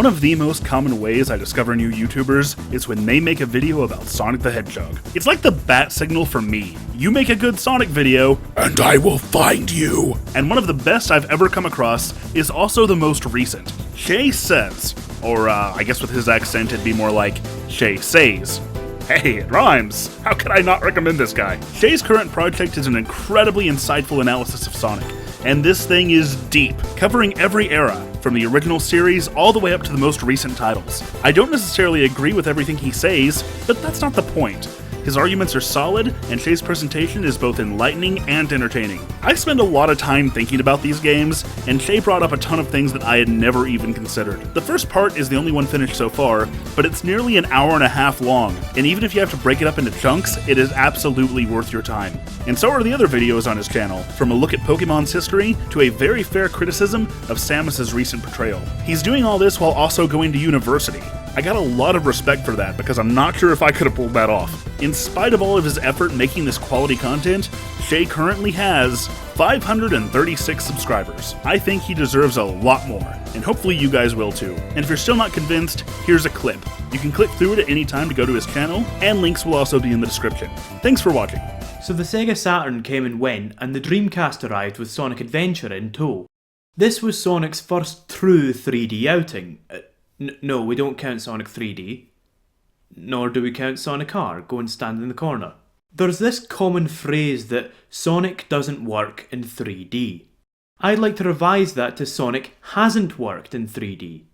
One of the most common ways I discover new YouTubers is when they make a video about Sonic the Hedgehog. It's like the bat signal for me. You make a good Sonic video, and I will find you! And one of the best I've ever come across is also the most recent. Shay says, or I guess with his accent it'd be more like Shay says. Hey, it rhymes! How could I not recommend this guy? Shay's current project is an incredibly insightful analysis of Sonic, and this thing is deep, covering every era, from the original series all the way up to the most recent titles. I don't necessarily agree with everything he says, but that's not the point. His arguments are solid, and Shay's presentation is both enlightening and entertaining. I spend a lot of time thinking about these games, and Shay brought up a ton of things that I had never even considered. The first part is the only one finished so far, but it's nearly an hour and a half long, and even if you have to break it up into chunks, it is absolutely worth your time. And so are the other videos on his channel, from a look at Pokemon's history to a very fair criticism of Samus's recent portrayal. He's doing all this while also going to university. I got a lot of respect for that because I'm not sure if I could have pulled that off. In spite of all of his effort making this quality content, Shay currently has 536 subscribers. I think he deserves a lot more, and hopefully you guys will too. And if you're still not convinced, here's a clip. You can click through it at any time to go to his channel, and links will also be in the description. Thanks for watching. So the Sega Saturn came and went, and the Dreamcast arrived with Sonic Adventure in tow. This was Sonic's first true 3D outing. No, we don't count Sonic 3D. Nor do we count Sonic R, go and stand in the corner. There's this common phrase that Sonic doesn't work in 3D. I'd like to revise that to Sonic hasn't worked in 3D.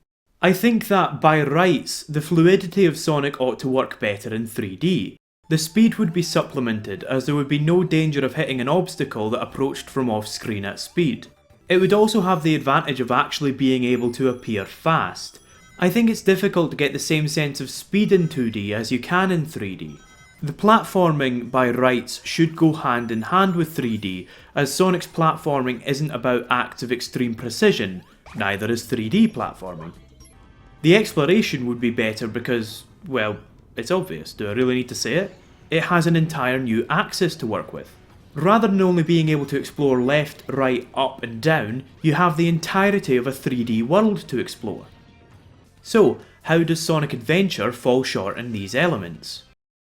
I think that, by rights, the fluidity of Sonic ought to work better in 3D. The speed would be supplemented, as there would be no danger of hitting an obstacle that approached from off-screen at speed. It would also have the advantage of actually being able to appear fast. I think it's difficult to get the same sense of speed in 2D as you can in 3D. The platforming, by rights, should go hand in hand with 3D, as Sonic's platforming isn't about acts of extreme precision, neither is 3D platforming. The exploration would be better because, well, it's obvious, do I really need to say it? It has an entire new axis to work with. Rather than only being able to explore left, right, up and down, you have the entirety of a 3D world to explore. So, how does Sonic Adventure fall short in these elements?